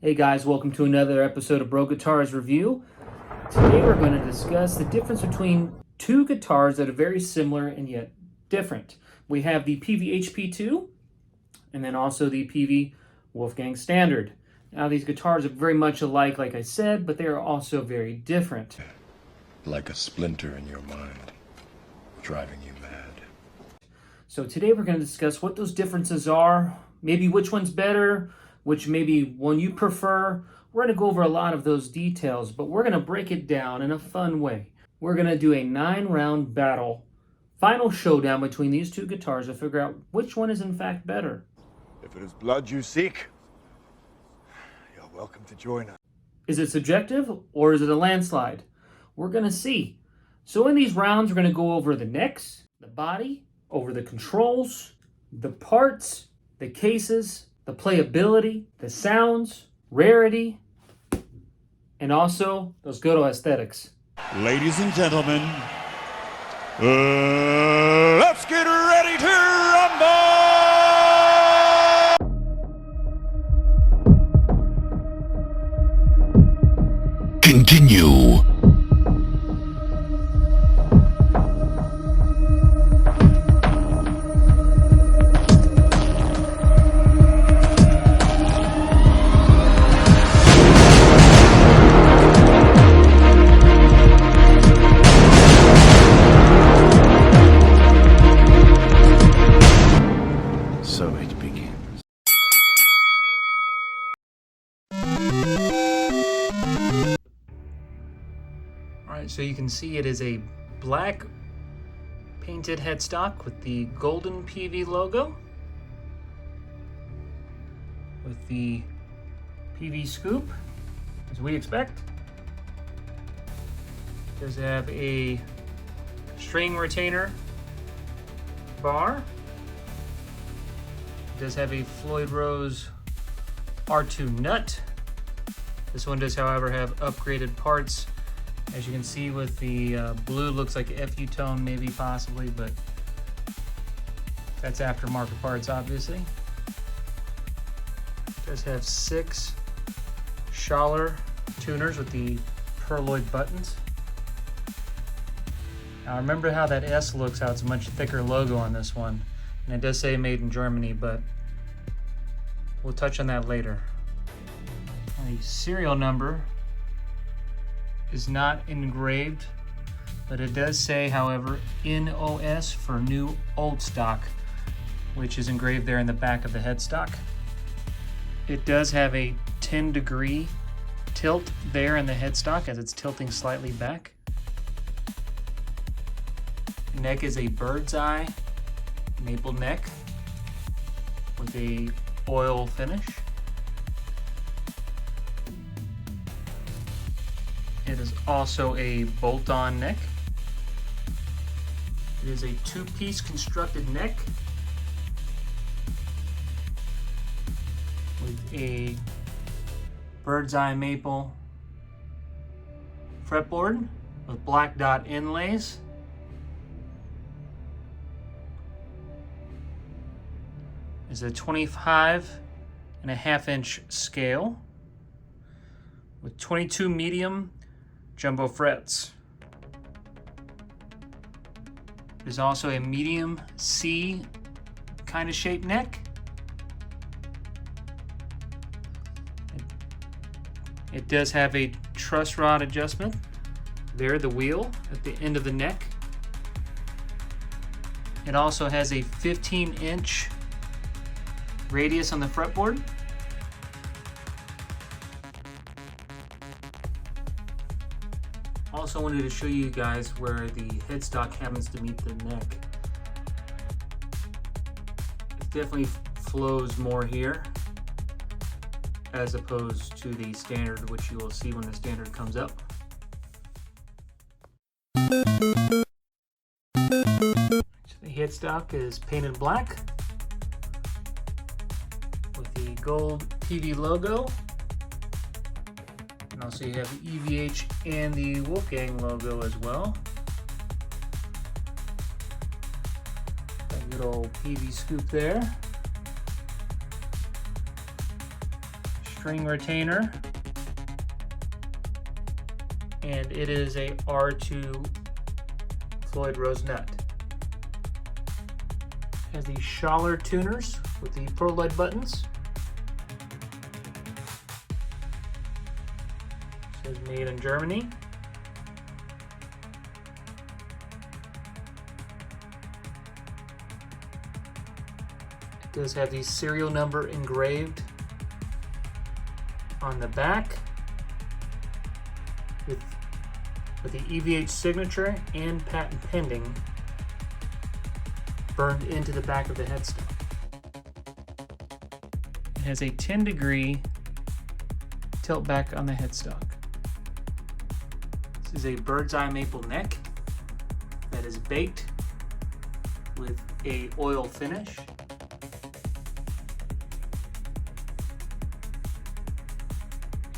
Hey guys, welcome to another episode of Brough Guitars Review. Today we're going to discuss the difference between two guitars that are very similar and yet different. We have the PEAVEY HP2 and then also the PEAVEY WOLFGANG Standard. Now these guitars are very much alike, like I said, but they are also very different. Like a splinter in your mind, driving you mad. So today we're going to discuss what those differences are, maybe which one's better, which maybe one you prefer. We're going to go over a lot of those details, but we're going to break it down in a fun way. We're going to do a 9-round battle, final showdown between these two guitars to figure out which one is in fact better. If it is blood you seek, you're welcome to join us. Is it subjective or is it a landslide? We're going to see. So in these rounds, we're going to go over the necks, the body, over the controls, the parts, the cases, the playability, the sounds, rarity, and also those good old aesthetics. Ladies and gentlemen, let's get ready to rumble! Continue. So it begins. Alright, so you can see it is a black painted headstock with the golden PEAVEY logo, with the PEAVEY scoop, as we expect. It does have a string retainer bar. It does have a Floyd Rose R2 nut. This one does, however, have upgraded parts. As you can see with the blue, looks like FU tone, maybe, possibly, but that's aftermarket parts, obviously. It does have 6 Schaller tuners with the pearloid buttons. Now remember how that S looks, how it's a much thicker logo on this one. And it does say made in Germany, but we'll touch on that later. The serial number is not engraved, but it does say, however, NOS for new old stock, which is engraved there in the back of the headstock. It does have a 10-degree tilt there in the headstock as it's tilting slightly back. Neck is a bird's eye maple neck with a oil finish. It is also a bolt-on neck. It is a 2-piece constructed neck with a bird's eye maple fretboard with black dot inlays. Is a 25.5-inch scale with 22 medium jumbo frets. There's also a medium C kind of shaped neck. It does have a truss rod adjustment there, the wheel at the end of the neck. It also has a 15-inch radius on the fretboard. Also wanted to show you guys where the headstock happens to meet the neck. It definitely flows more here as opposed to the standard, which you will see when the standard comes up. So the headstock is painted black with the gold PEAVEY logo. And also you have the EVH and the WOLFGANG logo as well. That good old PEAVEY scoop there. string retainer. And it is a R2 Floyd Rose nut. Has the Schaller tuners with the pearlite buttons. It says made in Germany. It does have the serial number engraved on the back with the EVH signature and patent pending burned into the back of the headstock. It has a 10-degree tilt back on the headstock. This is a bird's eye maple neck that is baked with a oil finish.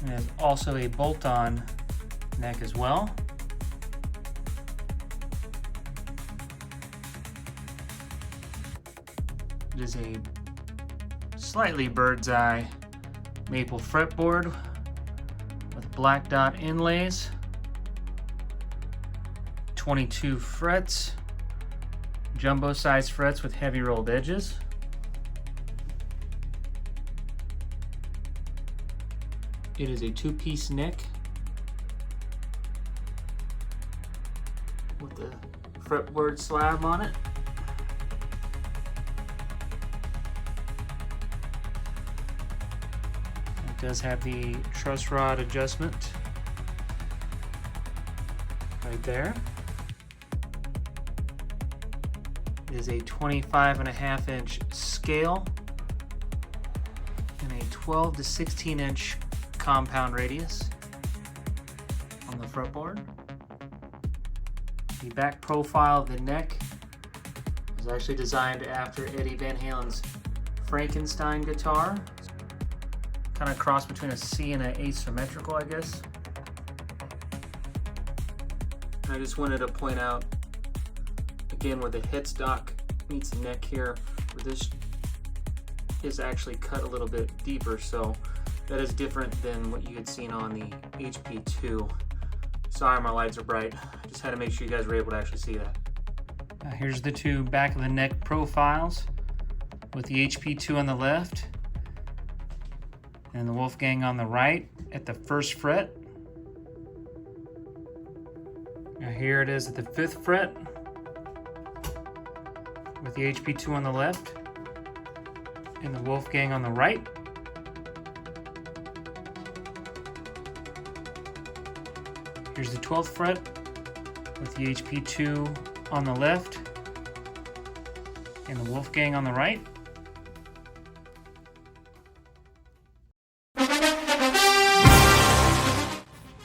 It has also a bolt-on neck as well. It is a slightly bird's eye maple fretboard with black dot inlays, 22 frets, jumbo size frets with heavy rolled edges. It is a 2-piece neck with the fretboard slab on it. It does have the truss rod adjustment right there. It is a 25.5-inch scale and a 12 to 16-inch compound radius on the fretboard. The back profile of the neck was actually designed after Eddie Van Halen's Frankenstein guitar. Kind of cross between a C and an A symmetrical, I guess. And I just wanted to point out again where the headstock meets the neck here, where this is actually cut a little bit deeper, so that is different than what you had seen on the HP2. Sorry, my lights are bright. I just had to make sure you guys were able to actually see that. Now here's the two back of the neck profiles with the HP2 on the left and the Wolfgang on the right at the 1st fret. Now here it is at the 5th fret with the HP2 on the left and the Wolfgang on the right. Here's the 12th fret with the HP2 on the left and the Wolfgang on the right.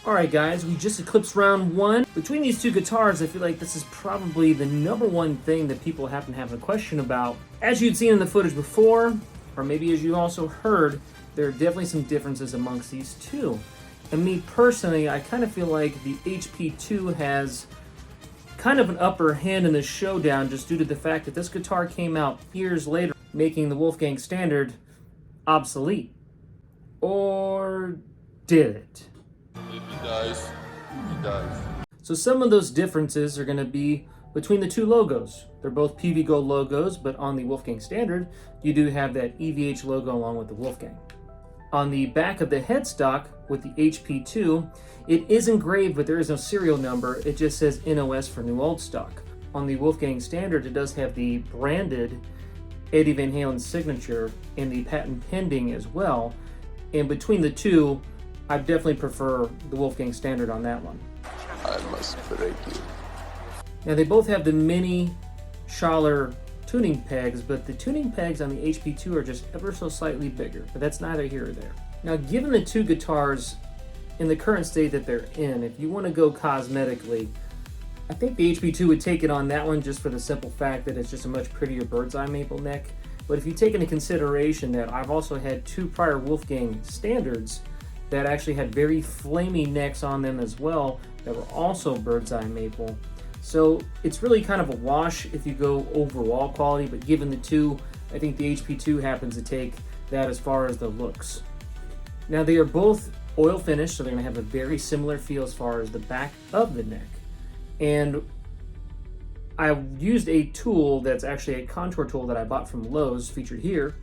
Alright guys, we just eclipsed round 1. Between these two guitars, I feel like this is probably the #1 thing that people happen to have a question about. As you'd seen in the footage before, or maybe as you also heard, there are definitely some differences amongst these two. And me personally, I kind of feel like the HP2 has kind of an upper hand in the showdown just due to the fact that this guitar came out years later, making the Wolfgang standard obsolete. Or did it? If he dies, he dies. So some of those differences are going to be between the two logos. They're both PEAVEY Gold logos, but on the Wolfgang standard, you do have that EVH logo along with the Wolfgang. On the back of the headstock with the HP2, it is engraved, but there is no serial number. It just says NOS for New Old Stock. On the Wolfgang standard, it does have the branded Eddie Van Halen signature and the patent pending as well. And between the two, I definitely prefer the Wolfgang standard on that one. I must break you. Now they both have the mini Schaller tuning pegs, but the tuning pegs on the HP2 are just ever so slightly bigger, but that's neither here or there. Now given the two guitars in the current state that they're in, if you want to go cosmetically, I think the HP2 would take it on that one just for the simple fact that it's just a much prettier bird's eye maple neck. But if you take into consideration that I've also had two prior Wolfgang standards that actually had very flamey necks on them as well that were also bird's eye maple. So it's really kind of a wash if you go overall quality, but given the two, I think the HP2 happens to take that as far as the looks. Now they are both oil finished, so they're going to have a very similar feel as far as the back of the neck. And I used a tool that's actually a contour tool that I bought from Lowe's, featured here.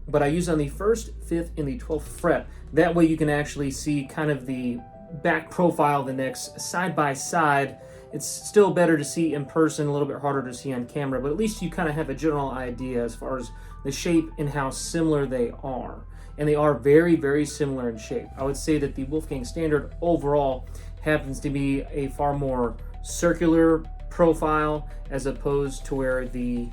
But I use on the 1st, 5th, and the 12th fret. That way you can actually see kind of the back profile of the necks side by side. It's still better to see in person, a little bit harder to see on camera, but at least you kind of have a general idea as far as the shape and how similar they are. And they are very, very similar in shape. I would say that the Wolfgang Standard overall happens to be a far more circular profile as opposed to where the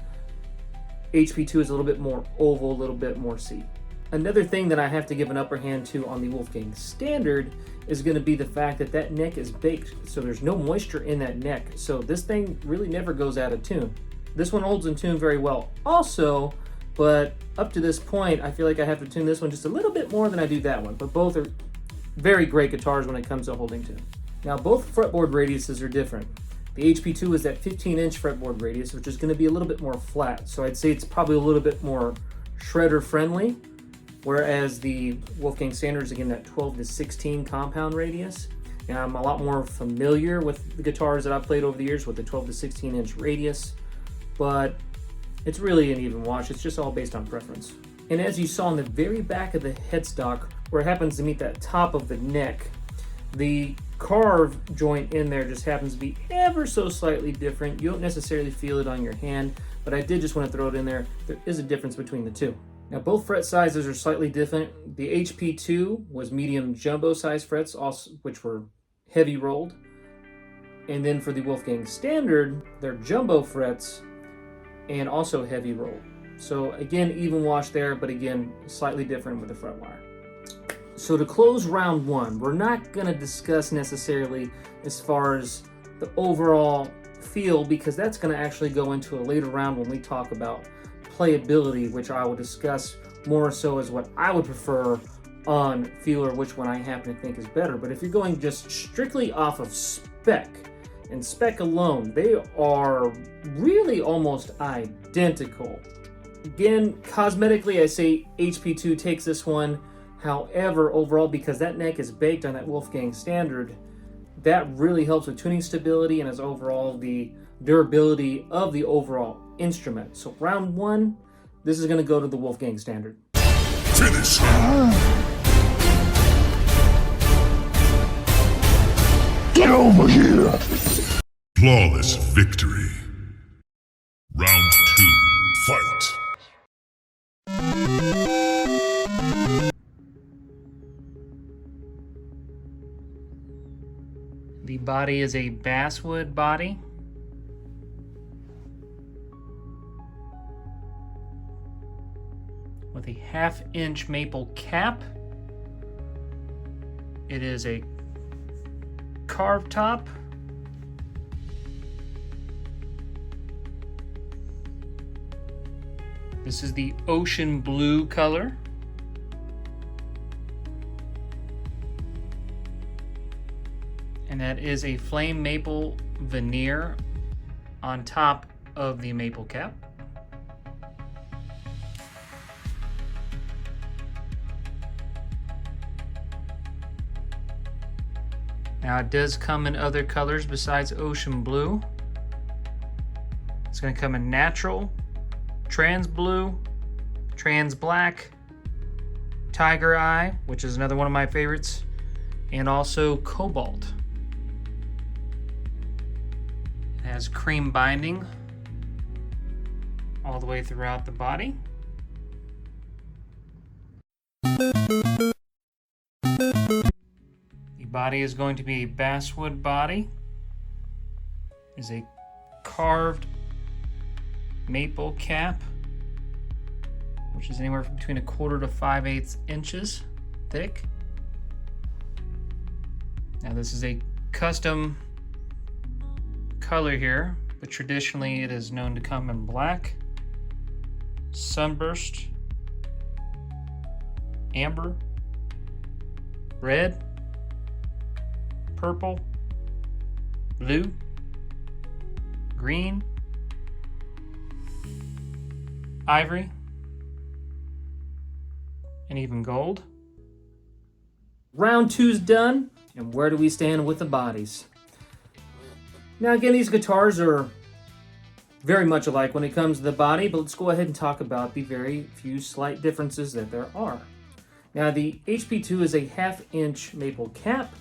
HP2 is a little bit more oval, a little bit more C. Another thing that I have to give an upper hand to on the Wolfgang Standard is going to be the fact that that neck is baked, so there's no moisture in that neck. So this thing really never goes out of tune. This one holds in tune very well also, but up to this point, I feel like I have to tune this one just a little bit more than I do that one. But both are very great guitars when it comes to holding tune. Now both fretboard radiuses are different. The HP2 is that 15-inch fretboard radius, which is going to be a little bit more flat. So I'd say it's probably a little bit more shredder friendly, whereas the Wolfgang Standard is again that 12 to 16 compound radius. And I'm a lot more familiar with the guitars that I've played over the years with the 12 to 16-inch radius, but it's really an even wash. It's just all based on preference. And as you saw in the very back of the headstock, where it happens to meet that top of the neck, the carve joint in there just happens to be ever so slightly different. You don't necessarily feel it on your hand, but I did just want to throw it in there. There is a difference between the two. Now both fret sizes are slightly different. The HP2 was medium jumbo size frets, also, which were heavy rolled. And then for the Wolfgang Standard, they're jumbo frets and also heavy rolled. So again, even wash there, but again, slightly different with the fret wire. So to close round one, we're not going to discuss necessarily as far as the overall feel, because that's going to actually go into a later round when we talk about playability, which I will discuss more so as what I would prefer on feel, or which one I happen to think is better. But if you're going just strictly off of spec and spec alone, they are really almost identical. Again, cosmetically, I say HP2 takes this one. However, overall, because that neck is baked on that Wolfgang Standard, that really helps with tuning stability and as overall the durability of the overall instrument. So round one, this is going to go to the Wolfgang Standard. Finish. Get over here! Flawless victory. Round two. Fight. The body is a basswood body. With a 1/2-inch maple cap. It is a carved top. This is the ocean blue color. And that is a flame maple veneer on top of the maple cap. Now it does come in other colors besides ocean blue. It's going to come in natural, trans blue, trans black, tiger eye, which is another one of my favorites, and also cobalt. It has cream binding all the way throughout the body. The body is going to be a basswood body. Is a carved maple cap, which is anywhere from between 1/4 to 5/8 inches thick. Now this is a custom color here, but traditionally it is known to come in black, sunburst, amber, red, purple, blue, green, ivory, and even gold. Round 2's done, and where do we stand with the bodies? Now again, these guitars are very much alike when it comes to the body, but let's go ahead and talk about the very few slight differences that there are. Now the HP2 is a 1/2-inch maple cap,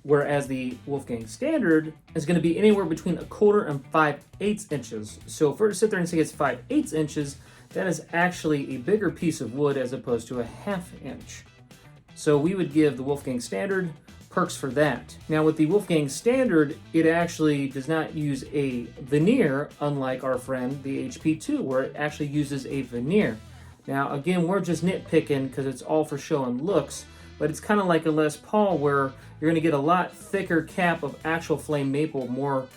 whereas the Wolfgang Standard is going to be anywhere between 1/4 and 5/8 inches. So if we're to sit there and say it's 5/8 inches, that is actually a bigger piece of wood as opposed to a 1/2 inch. So we would give the Wolfgang Standard perks for that. Now with the Wolfgang Standard, it actually does not use a veneer, unlike our friend the HP2, where it actually uses a veneer. Now again, we're just nitpicking because it's all for show and looks, but it's kind of like a Les Paul where you're going to get a lot thicker cap of actual flame maple, more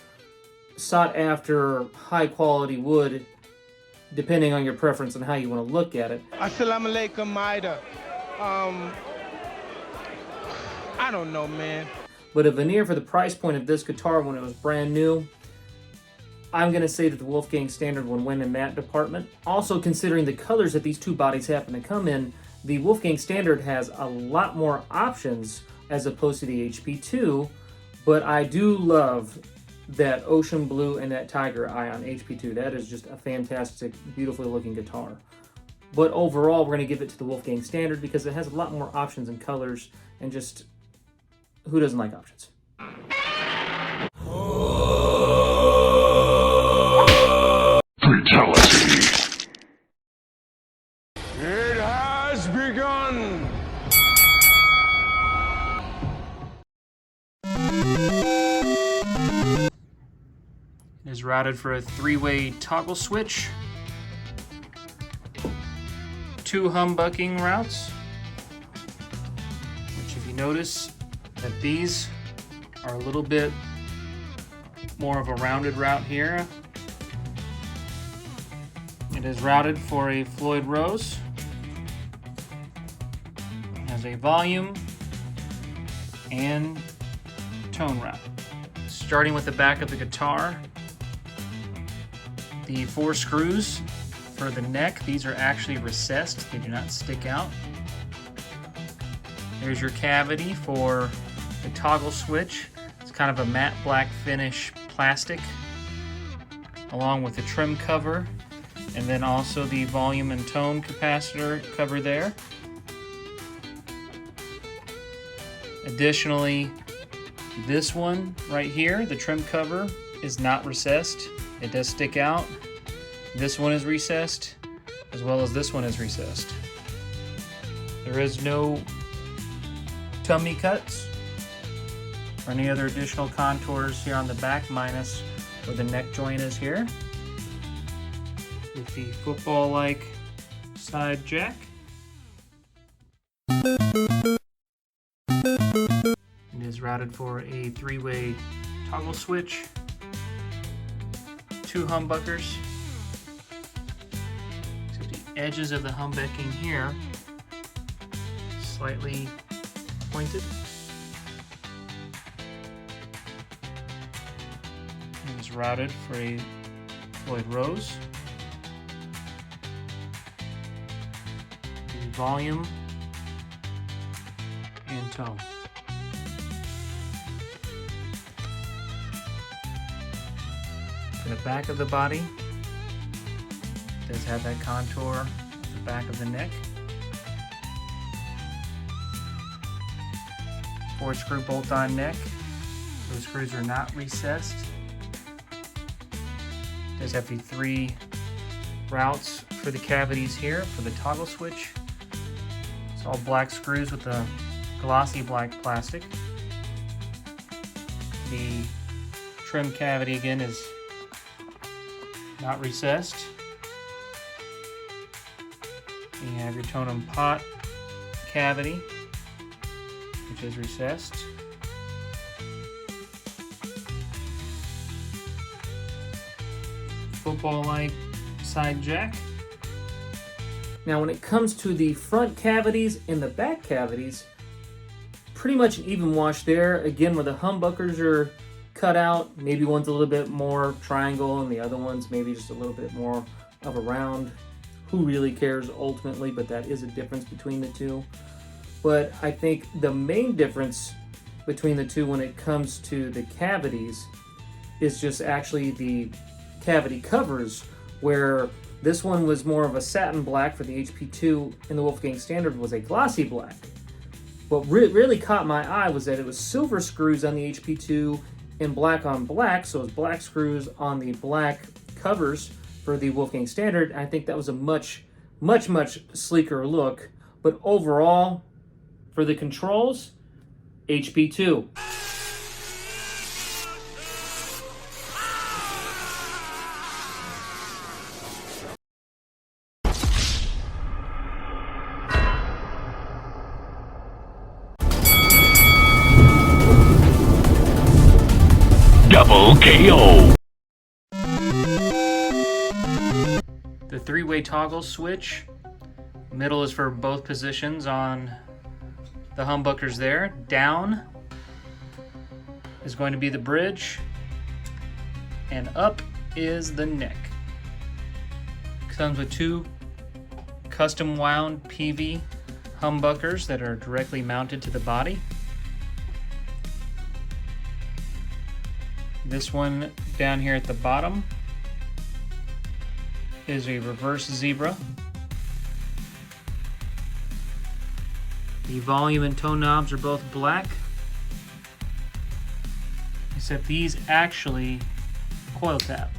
sought after, high quality wood, depending on your preference and how you want to look at it. Assalamu alaikum, Maida. I don't know, man. But a veneer for the price point of this guitar when it was brand new, I'm going to say that the Wolfgang Standard would win in that department. Also, considering the colors that these two bodies happen to come in, the Wolfgang Standard has a lot more options as opposed to the HP2, but I do love that ocean blue and that tiger eye on HP2. That is just a fantastic, beautifully looking guitar. But overall, we're going to give it to the Wolfgang Standard because it has a lot more options and colors, and just, who doesn't like options? Fatality. It has begun! It is routed for a 3-way toggle switch, 2 humbucking routes, which if you notice that these are a little bit more of a rounded route here. It is routed for a Floyd Rose, has a volume and tone route. Starting with the back of the guitar, the 4 screws for the neck, these are actually recessed, they do not stick out. There's your cavity for the toggle switch. It's kind of a matte black finish plastic, along with the trim cover, and then also the volume and tone capacitor cover there. Additionally, this one right here, the trim cover, is not recessed. It does stick out. This one is recessed, as well as this one is recessed. There is no tummy cuts or any other additional contours here on the back, minus where the neck joint is here, with the football-like side jack. It is routed for a 3-way toggle switch, 2 humbuckers. So the edges of the humbucking here slightly pointed. It is routed for a Floyd Rose. The volume and tone. For the back of the body, it does have that contour at the back of the neck. 4-screw bolt-on neck. Those screws are not recessed. It does have the 3 routes for the cavities here for the toggle switch. It's all black screws with a glossy black plastic. The trim cavity again is not recessed. You have your tonum pot cavity, which is recessed. Football-like side jack. Now when it comes to the front cavities and the back cavities, pretty much an even wash there. Again, where the humbuckers are cut out, maybe one's a little bit more triangle and the other one's maybe just a little bit more of a round. who really cares ultimately, but that is a difference between the two. But I think the main difference between the two when it comes to the cavities is just actually the cavity covers, where this one was more of a satin black for the HP2 and the Wolfgang Standard was a glossy black. What really caught my eye was that it was silver screws on the HP2 and black on black, so it was black screws on the black covers for the Wolfgang Standard. I think that was a much sleeker look, but overall, for the controls, HP2. Double KO. The three-way toggle switch. Middle is for both positions on the humbuckers there. Down is going to be the bridge, and up is the neck. Comes with two custom wound PEAVEY humbuckers that are directly mounted to the body. This one down here at the bottom is a reverse zebra. The volume and tone knobs are both black, except these actually coil tap.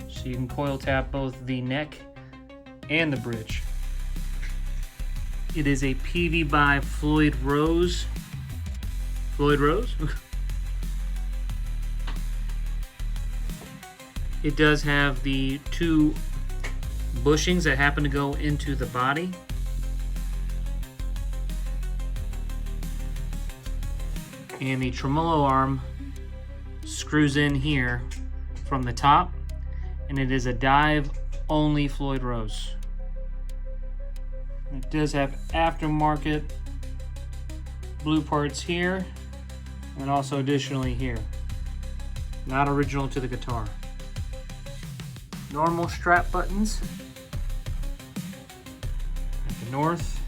So you can coil tap both the neck and the bridge. It is a PEAVEY by Floyd Rose. Floyd Rose? It does have the two bushings that happen to go into the body. And the tremolo arm screws in here from the top, and it is a dive only Floyd Rose. It does have aftermarket blue parts here, and also additionally here. Not original to the guitar. Normal strap buttons at the north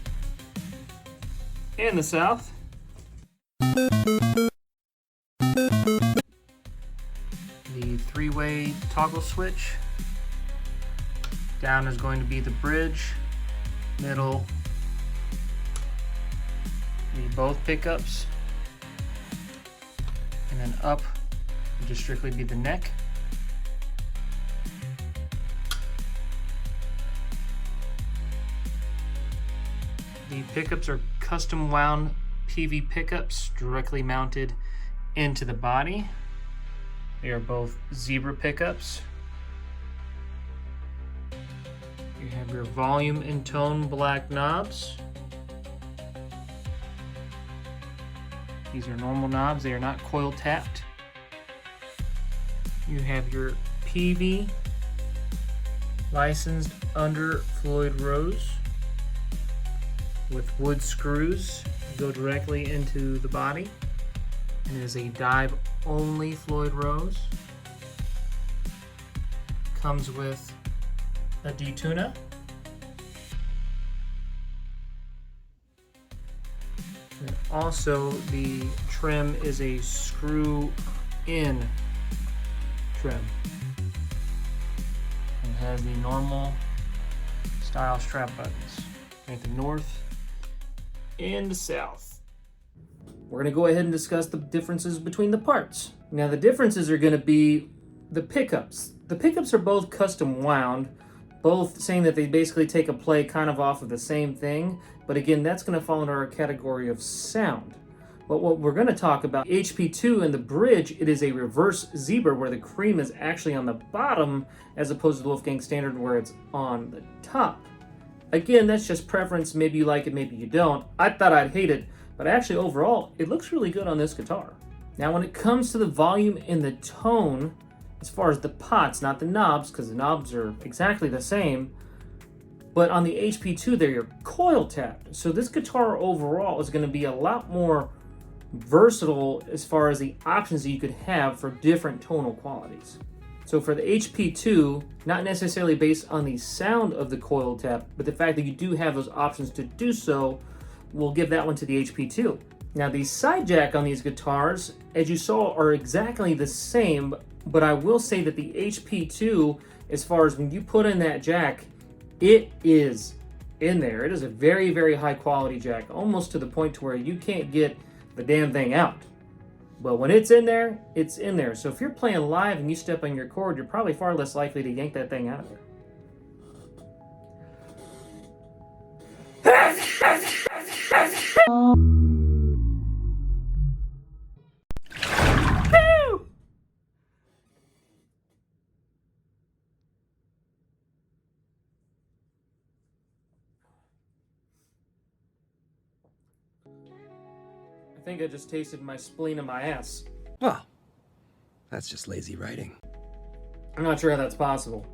and the south. The three-way toggle switch. Down is going to be the bridge. Middle, both pickups, and then up would just strictly be the neck. The pickups are custom wound PEAVEY pickups directly mounted into the body. They are both zebra pickups. You have your volume and tone black knobs. These are normal knobs, they are not coil tapped. You have your PEAVEY licensed under Floyd Rose with wood screws go directly into the body, and it is a dive only Floyd Rose. Comes with a detuna. And also the trim is a screw in trim. It has the normal style strap buttons at the north and the south. We're going to go ahead and discuss the differences between the parts. Now the differences are going to be the pickups. The pickups are both custom wound, both saying that they basically take a play kind of off of the same thing, but again, that's going to fall into our category of sound. But what we're going to talk about, HP2 and the bridge, it is a reverse zebra where the cream is actually on the bottom as opposed to the Wolfgang Standard where it's on the top. Again, that's just preference. Maybe you like it, maybe you don't. I thought I'd hate it, but actually overall, it looks really good on this guitar. Now when it comes to the volume and the tone, as far as the pots, not the knobs, because the knobs are exactly the same, but on the HP2, they're coil tapped. So this guitar overall is going to be a lot more versatile as far as the options that you could have for different tonal qualities. So for the HP2, not necessarily based on the sound of the coil tap, but the fact that you do have those options to do so, we'll give that one to the HP2. Now the side jack on these guitars, as you saw, are exactly the same, but I will say that the HP2, as far as when you put in that jack, it is in there. It is a very, very high quality jack, almost to the point to where you can't get the damn thing out. But when it's in there, it's in there. So if you're playing live and you step on your chord, you're probably far less likely to yank that thing out of there. I think I just tasted my spleen in my ass. Well, that's just lazy writing. I'm not sure how that's possible.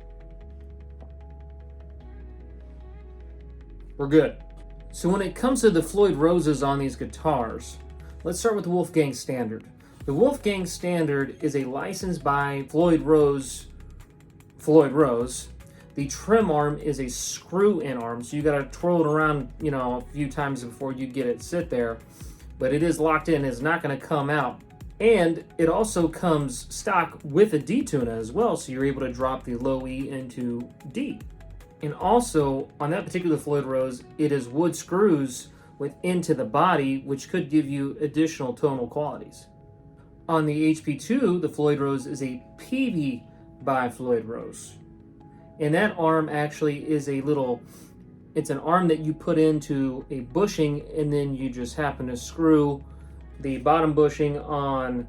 We're good. So when it comes to the Floyd Roses on these guitars, let's start with the Wolfgang Standard. The Wolfgang Standard is a license by Floyd Rose. The trim arm is a screw-in arm, so you gotta twirl it around, a few times before you get it sit there. But it is locked in, it's not gonna come out. And it also comes stock with a D tuner as well, so you're able to drop the low E into D. And also, on that particular Floyd Rose, it is wood screws into the body, which could give you additional tonal qualities. On the HP2, the Floyd Rose is a PEAVEY by Floyd Rose. And that arm actually is it's an arm that you put into a bushing, and then you just happen to screw the bottom bushing on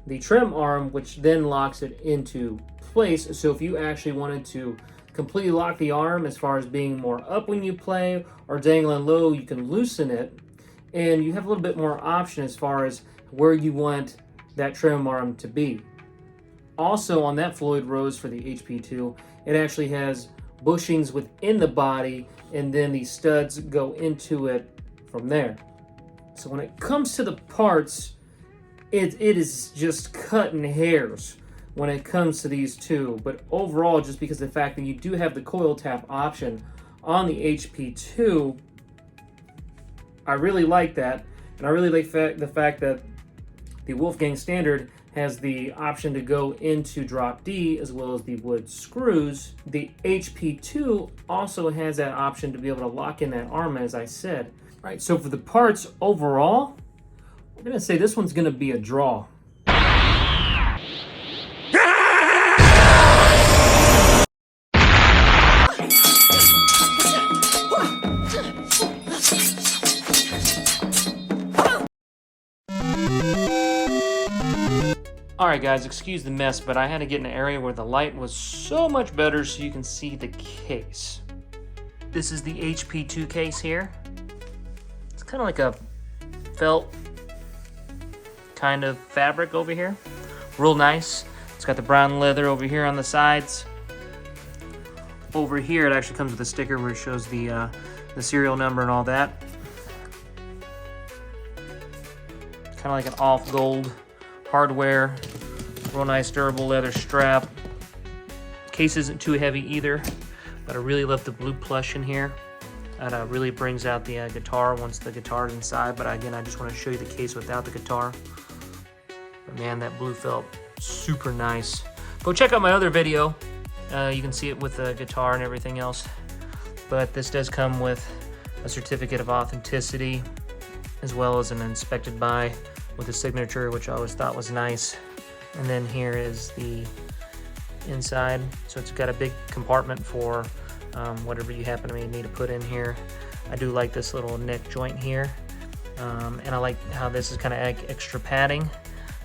the trim arm, which then locks it into place. So if you actually wanted to completely lock the arm as far as being more up when you play or dangling low, you can loosen it, and you have a little bit more option as far as where you want that trim arm to be. Also on that Floyd Rose for the HP2, it actually has bushings within the body, and then the studs go into it from there. So when it comes to the parts, it is just cutting hairs when it comes to these two. But overall, just because of the fact that you do have the coil tap option on the HP2, I really like that. And I really like the fact that the Wolfgang Standard has the option to go into drop D as well as the wood screws. The HP2 also has that option to be able to lock in that arm, as I said. All right, so for the parts overall, we're gonna say this one's gonna be a draw. Alright guys, excuse the mess, but I had to get in an area where the light was so much better so you can see the case. This is the HP2 case here. It's kind of like a felt kind of fabric over here. Real nice. It's got the brown leather over here on the sides. Over here it actually comes with a sticker where it shows the serial number and all that. Kind of like an off gold hardware, real nice durable leather strap. Case isn't too heavy either, but I really love the blue plush in here. That really brings out the guitar once the guitar's inside, but again, I just want to show you the case without the guitar. But man, that blue felt super nice. Go check out my other video. You can see it with the guitar and everything else. But this does come with a certificate of authenticity, as well as an inspected by with a signature, which I always thought was nice. And then here is the inside. So it's got a big compartment for whatever you happen to need to put in here. I do like this little neck joint here. And I like how this is kind of extra padding.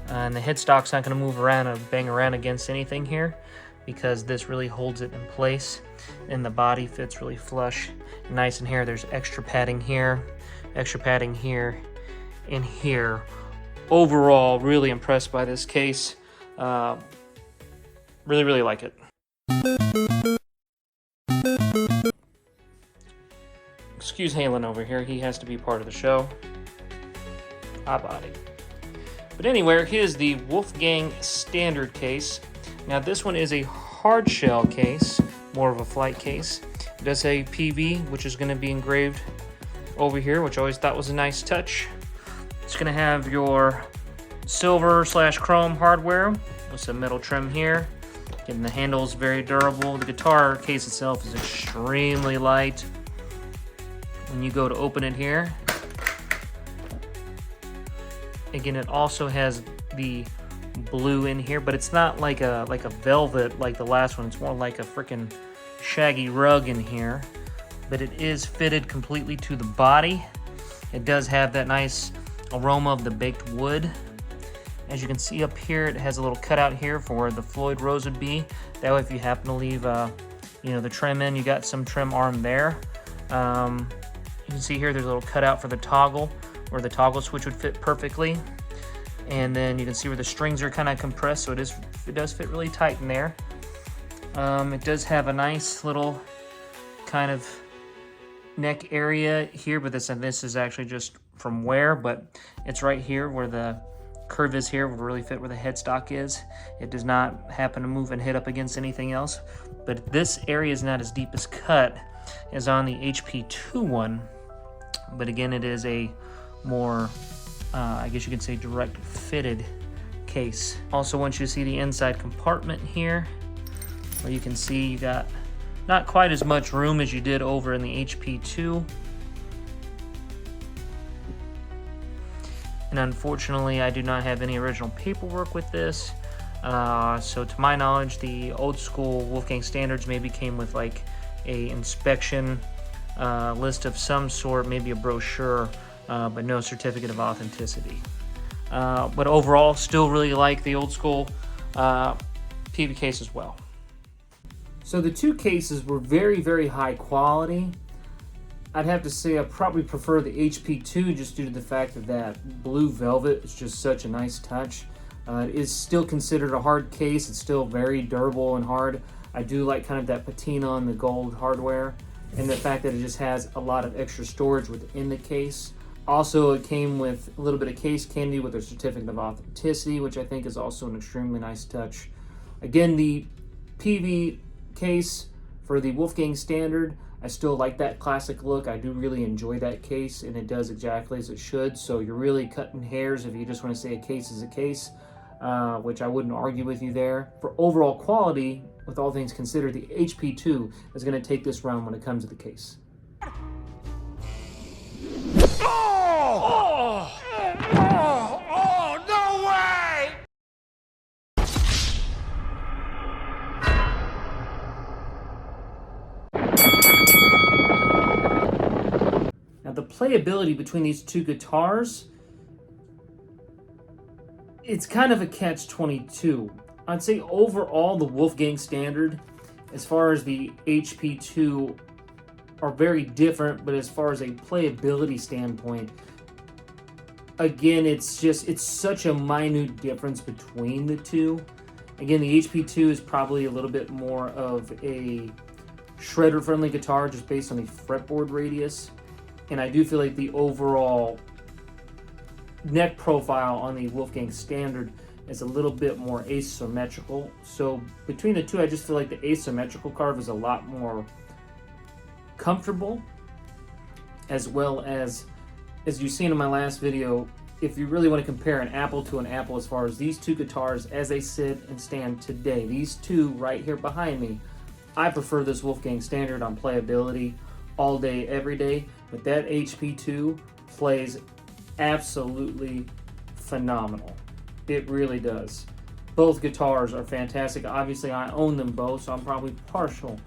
And the headstock's not going to move around or bang around against anything here, because this really holds it in place. And the body fits really flush and nice in here. There's extra padding here, and here. Overall, really impressed by this case. Really like it. Excuse Halen over here. He has to be part of the show. Hot body. But anyway, here's the Wolfgang standard case. Now this one is a hard shell case, more of a flight case. It does say PEAVEY, which is going to be engraved over here, which I always thought was a nice touch. It's going to have your silver/chrome hardware with some metal trim here. Again, the handle is very durable. The guitar case itself is extremely light. When you go to open it here, again, it also has the blue in here, but it's not like a velvet like the last one. It's more like a freaking shaggy rug in here. But it is fitted completely to the body. It does have that nice aroma of the baked wood. As you can see up here, it has a little cutout here for where the Floyd Rose would be. That way, if you happen to leave, the trim in, you got some trim arm there. You can see here, there's a little cutout for the toggle, where the toggle switch would fit perfectly. And then you can see where the strings are kind of compressed, so it does fit really tight in there. It does have a nice little kind of neck area here, but this is actually just from wear, but it's right here where the curve is here would really fit where the headstock is. It does not happen to move and hit up against anything else, but this area is not as deep as cut as on the HP2 one. But again, it is a more, I guess you could say, direct fitted case. Also want you to see the inside compartment here, where you can see you got not quite as much room as you did over in the HP2. And unfortunately, I do not have any original paperwork with this. So to my knowledge, the old school Wolfgang standards maybe came with like a inspection list of some sort, maybe a brochure, but no certificate of authenticity. But overall, still really like the old school PEAVEY case as well. So the two cases were very, very high quality. I'd have to say I probably prefer the HP2 just due to the fact that blue velvet is just such a nice touch. It is still considered a hard case. It's still very durable and hard. I do like kind of that patina on the gold hardware and the fact that it just has a lot of extra storage within the case. Also, it came with a little bit of case candy with a certificate of authenticity, which I think is also an extremely nice touch. Again, the PEAVEY case for the Wolfgang standard, I still like that classic look. I do really enjoy that case, and it does exactly as it should. So you're really cutting hairs if you just want to say a case is a case, which I wouldn't argue with you there. For overall quality, with all things considered, the HP2 is going to take this round when it comes to the case. No way! Now the playability between these two guitars, it's kind of a catch-22. I'd say overall the Wolfgang standard, as far as the HP2, are very different, but as far as a playability standpoint, again, it's such a minute difference between the two. Again, the HP2 is probably a little bit more of a shredder-friendly guitar just based on the fretboard radius. And I do feel like the overall neck profile on the Wolfgang standard is a little bit more asymmetrical. So between the two, I just feel like the asymmetrical carve is a lot more comfortable, as well as you've seen in my last video, if you really want to compare an apple to an apple as far as these two guitars as they sit and stand today, these two right here behind me, I prefer this Wolfgang standard on playability all day, every day, but that HP2 plays absolutely phenomenal. It really does. Both guitars are fantastic. Obviously, I own them both, so I'm probably partial,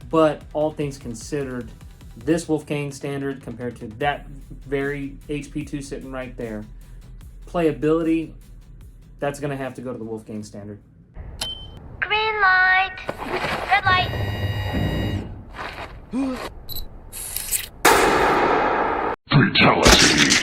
but all things considered, this Wolfgang standard compared to that very HP2 sitting right there, playability, that's going to have to go to the Wolfgang standard. Green light, red light. Fatality.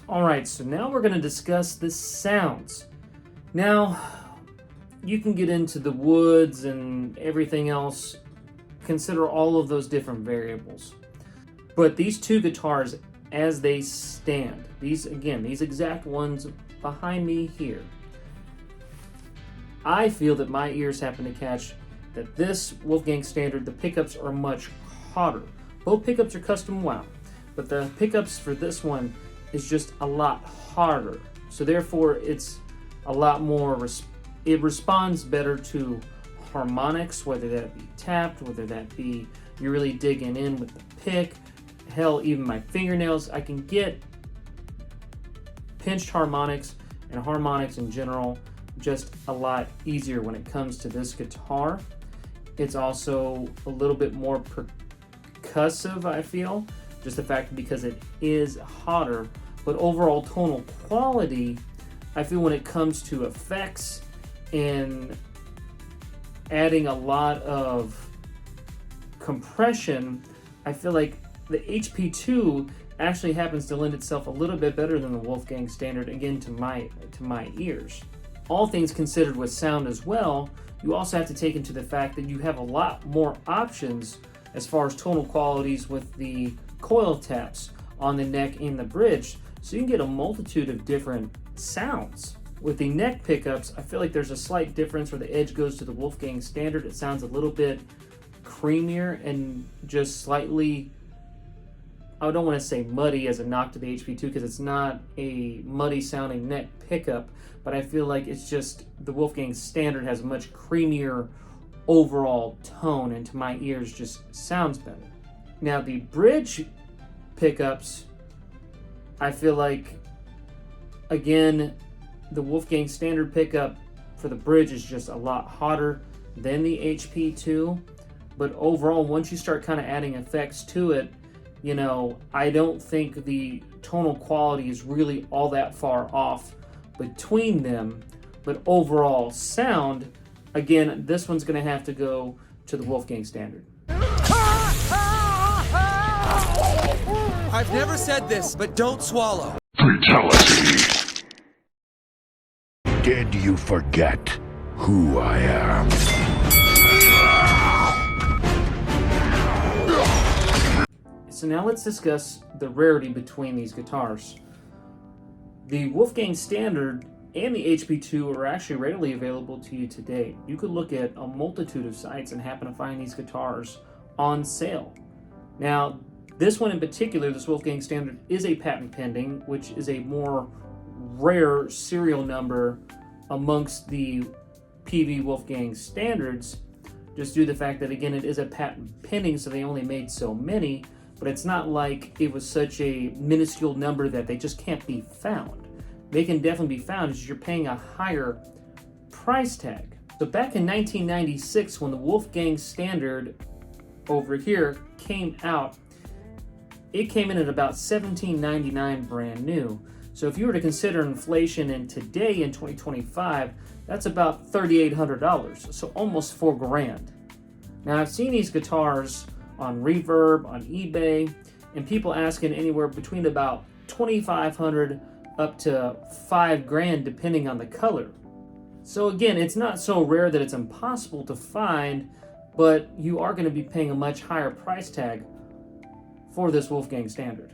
Alright, so now we're going to discuss the sounds. Now, you can get into the woods and everything else, consider all of those different variables. But these two guitars, as they stand, these exact ones behind me here, I feel that my ears happen to catch that this Wolfgang standard, the pickups are much hotter. Both pickups are custom wound, but the pickups for this one is just a lot harder. So therefore it's a lot more, it responds better to harmonics, whether that be tapped, whether that be you're really digging in with the pick. Hell, even my fingernails, I can get pinched harmonics and harmonics in general just a lot easier when it comes to this guitar. It's also a little bit more percussive, I feel, just the fact because it is hotter. But overall tonal quality, I feel when it comes to effects and adding a lot of compression, I feel like the HP2 actually happens to lend itself a little bit better than the Wolfgang standard, again, to my ears. All things considered with sound as well, you also have to take into the fact that you have a lot more options as far as tonal qualities with the coil taps on the neck and the bridge, so you can get a multitude of different sounds. With the neck pickups, I feel like there's a slight difference where the edge goes to the Wolfgang Standard. It sounds a little bit creamier and just slightly, I don't want to say muddy as a knock to the HP2 because it's not a muddy sounding neck pickup, but I feel like it's just the Wolfgang Standard has a much creamier overall tone and to my ears just sounds better. Now the bridge pickups, I feel like, again, the Wolfgang Standard pickup for the bridge is just a lot hotter than the HP2, but overall, once you start kind of adding effects to it, you know, I don't think the tonal quality is really all that far off between them, but overall sound, again, this one's going to have to go to the Wolfgang Standard. I've never said this, but don't swallow. Fatality. Did you forget who I am? So now let's discuss the rarity between these guitars. The Wolfgang Standard and the HP2 are actually readily available to you today. You could look at a multitude of sites and happen to find these guitars on sale. Now, this one in particular, this Wolfgang Standard, is a patent pending, which is a more rare serial number amongst the PEAVEY Wolfgang Standards, just due to the fact that, again, it is a patent pending, so they only made so many, but it's not like it was such a minuscule number that they just can't be found. They can definitely be found, as you're paying a higher price tag. So back in 1996, when the Wolfgang Standard over here came out, it came in at about $17.99 brand new. So if you were to consider inflation in today in 2025, that's about $3,800, so almost $4,000. Now I've seen these guitars on Reverb, on eBay, and people asking anywhere between about $2,500 up to $5,000 depending on the color. So again, it's not so rare that it's impossible to find, but you are going to be paying a much higher price tag for this Wolfgang Standard.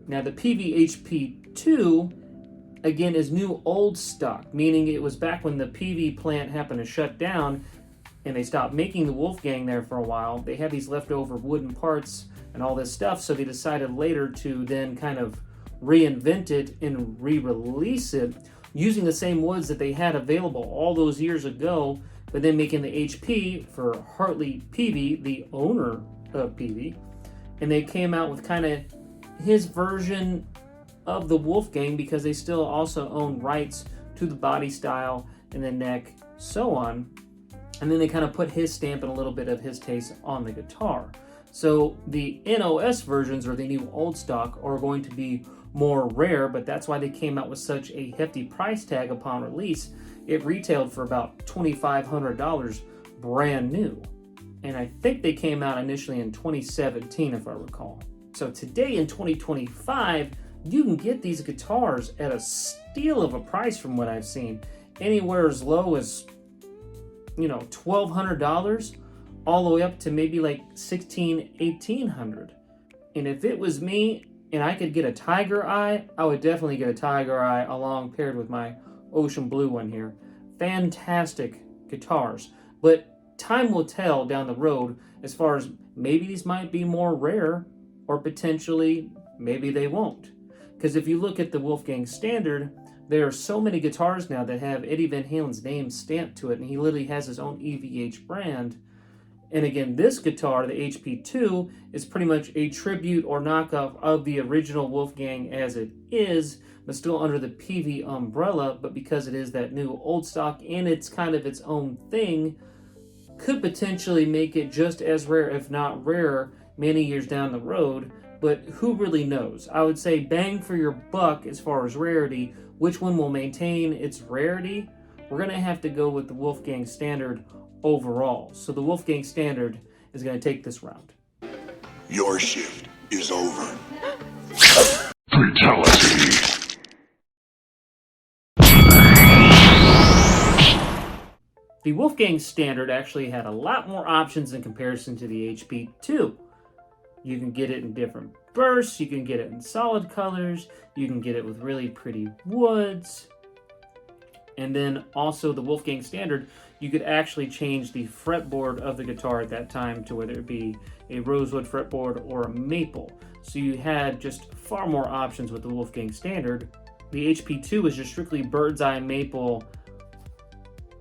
Now the PEAVEY HP2, again, is new old stock, meaning it was back when the PEAVEY plant happened to shut down and they stopped making the Wolfgang there for a while. They had these leftover wooden parts and all this stuff, so they decided later to then kind of reinvent it and re-release it using the same woods that they had available all those years ago, but then making the HP for Hartley Peavey, the owner of PEAVEY, and they came out with kind of his version of the Wolfgang because they still also own rights to the body style and the neck, so on. And then they kind of put his stamp and a little bit of his taste on the guitar. So the NOS versions, or the new old stock, are going to be more rare, but that's why they came out with such a hefty price tag upon release. It retailed for about $2,500 brand new. And I think they came out initially in 2017, if I recall. So today in 2025, you can get these guitars at a steal of a price from what I've seen. Anywhere as low as, you know, $1,200 all the way up to maybe like $1,600, $1,800. And if it was me and I could get a Tiger Eye, I would definitely get a Tiger Eye along paired with my Ocean Blue one here. Fantastic guitars. But time will tell down the road as far as maybe these might be more rare or potentially maybe they won't. Because if you look at the Wolfgang Standard, there are so many guitars now that have Eddie Van Halen's name stamped to it, and he literally has his own EVH brand. And again, this guitar, the HP2, is pretty much a tribute or knockoff of the original Wolfgang as it is, but still under the PEAVEY umbrella. But because it is that new old stock and it's kind of its own thing, could potentially make it just as rare, if not rarer, many years down the road. But who really knows? I would say bang for your buck as far as rarity. Which one will maintain its rarity? We're going to have to go with the Wolfgang Standard overall. So the Wolfgang Standard is going to take this round. Your shift is over. Fatality. The Wolfgang Standard actually had a lot more options in comparison to the HP2. You can get it in different bursts, you can get it in solid colors, you can get it with really pretty woods. And then also the Wolfgang Standard, you could actually change the fretboard of the guitar at that time to whether it be a rosewood fretboard or a maple. So you had just far more options with the Wolfgang Standard. The HP2 is just strictly bird's eye maple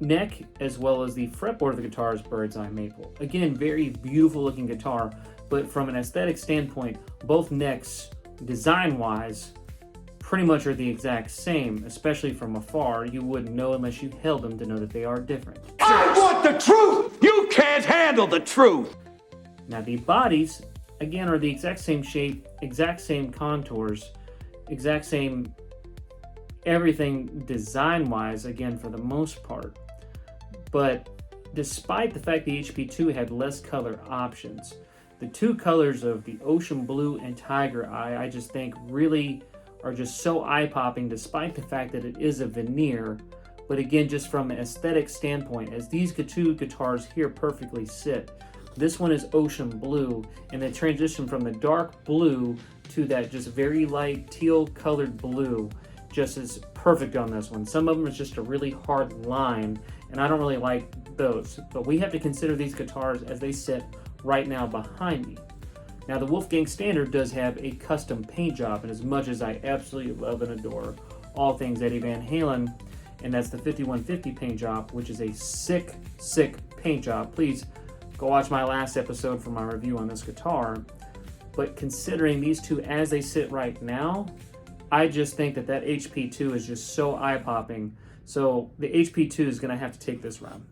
neck, as well as the fretboard of the guitar is bird's eye maple. Again, very beautiful looking guitar, but from an aesthetic standpoint, both necks, design-wise, pretty much are the exact same, especially from afar. You wouldn't know unless you held them to know that they are different. I want the truth! You can't handle the truth! Now the bodies, again, are the exact same shape, exact same contours, exact same everything design-wise, again, for the most part. But despite the fact the HP2 had less color options, the two colors of the ocean blue and tiger eye, I just think really are just so eye-popping, despite the fact that it is a veneer. But again, just from an aesthetic standpoint, as these two guitars here perfectly sit, this one is ocean blue, and the transition from the dark blue to that just very light teal colored blue just is perfect on this one. Some of them is just a really hard line, and I don't really like those. But we have to consider these guitars as they sit right now behind me. Now the Wolfgang Standard does have a custom paint job, and as much as I absolutely love and adore all things Eddie Van Halen, and that's the 5150 paint job, which is a sick paint job. Please go watch my last episode for my review on this guitar. But considering these two as they sit right now, I just think that that HP2 is just so eye-popping. So the HP2 is going to have to take this round.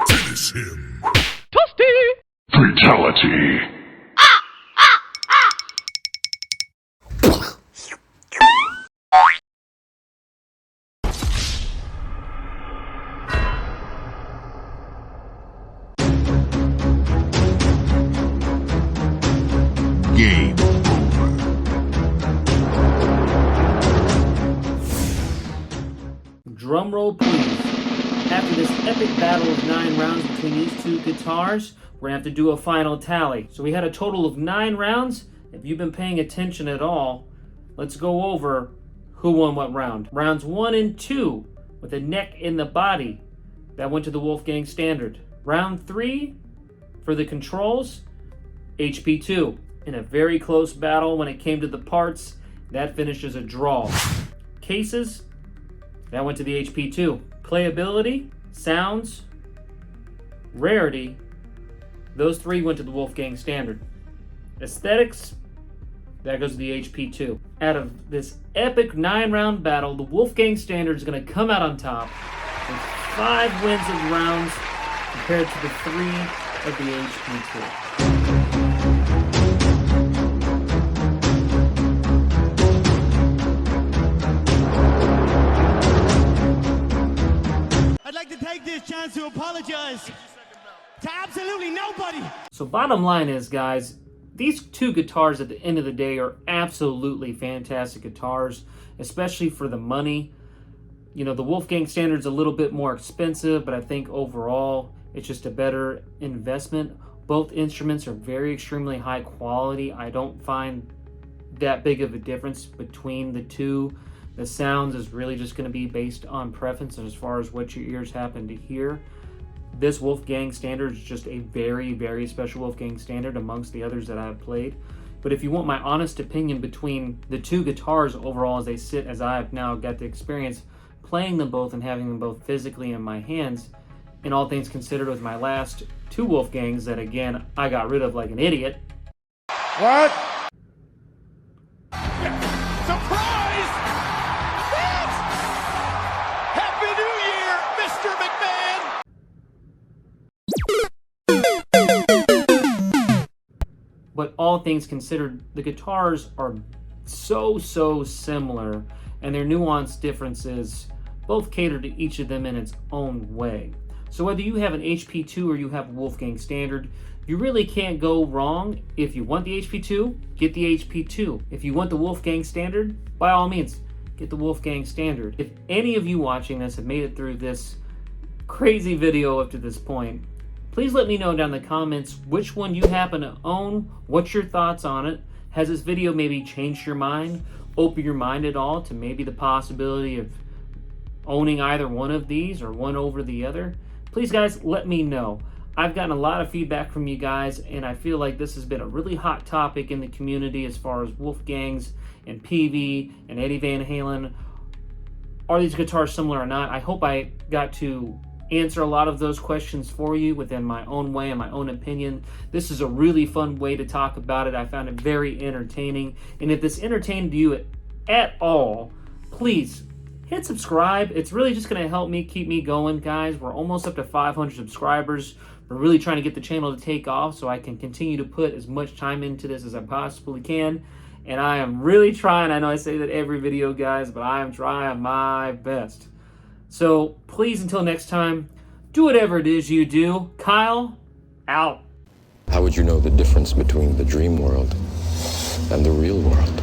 Finish him. Toasty! Fatality. Game over. Drum roll, please. After this epic battle of 9 rounds between these two guitars, we're gonna have to do a final tally. So we had a total of 9 rounds. If you've been paying attention at all, let's go over who won what round. Rounds 1 and 2, with the neck and the body, that went to the Wolfgang Standard. Round 3, for the controls, HP2. In a very close battle when it came to the parts, that finished as a draw. Cases, that went to the HP2. Playability, sounds, rarity, those 3 went to the Wolfgang Standard. Aesthetics, that goes to the HP2. Out of this epic 9-round battle, the Wolfgang Standard is going to come out on top with 5 wins of rounds compared to the 3 of the HP2. This chance to apologize to absolutely nobody. So bottom line is, guys, these two guitars at the end of the day are absolutely fantastic guitars, especially for the money. You know, the Wolfgang Standard's a little bit more expensive, but I think overall it's just a better investment. Both instruments are very extremely high quality. I don't find that big of a difference between the two. The sounds is really just going to be based on preference as far as what your ears happen to hear. This Wolfgang Standard is just a very special Wolfgang Standard amongst the others that I've played. But if you want my honest opinion between the two guitars overall as they sit, as I have now got the experience playing them both and having them both physically in my hands, and all things considered with my last 2 Wolfgangs that, again, I got rid of like an idiot. What? But all things considered, the guitars are so similar, and their nuanced differences both cater to each of them in its own way. So whether you have an HP2 or you have a Wolfgang Standard, you really can't go wrong. If you want the HP2, get the HP2. If you want the Wolfgang Standard, by all means, get the Wolfgang Standard. If any of you watching this have made it through this crazy video up to this point, please let me know down in the comments which one you happen to own, what's your thoughts on it, has this video maybe changed your mind, open your mind at all to maybe the possibility of owning either one of these or one over the other, please guys, let me know. I've gotten a lot of feedback from you guys, and I feel like this has been a really hot topic in the community as far as Wolfgangs and Peavey and Eddie Van Halen. Are these guitars similar or not? I hope I got to answer a lot of those questions for you within my own way and my own opinion. This is a really fun way to talk about it. I found it very entertaining. And if this entertained you at all, please hit subscribe. It's really just going to help me keep me going, guys. We're almost up to 500 subscribers. We're really trying to get the channel to take off so I can continue to put as much time into this as I possibly can. And I am really trying. I know I say that every video, guys, but I am trying my best. So please, until next time, do whatever it is you do. Kyle, out. How would you know the difference between the dream world and the real world?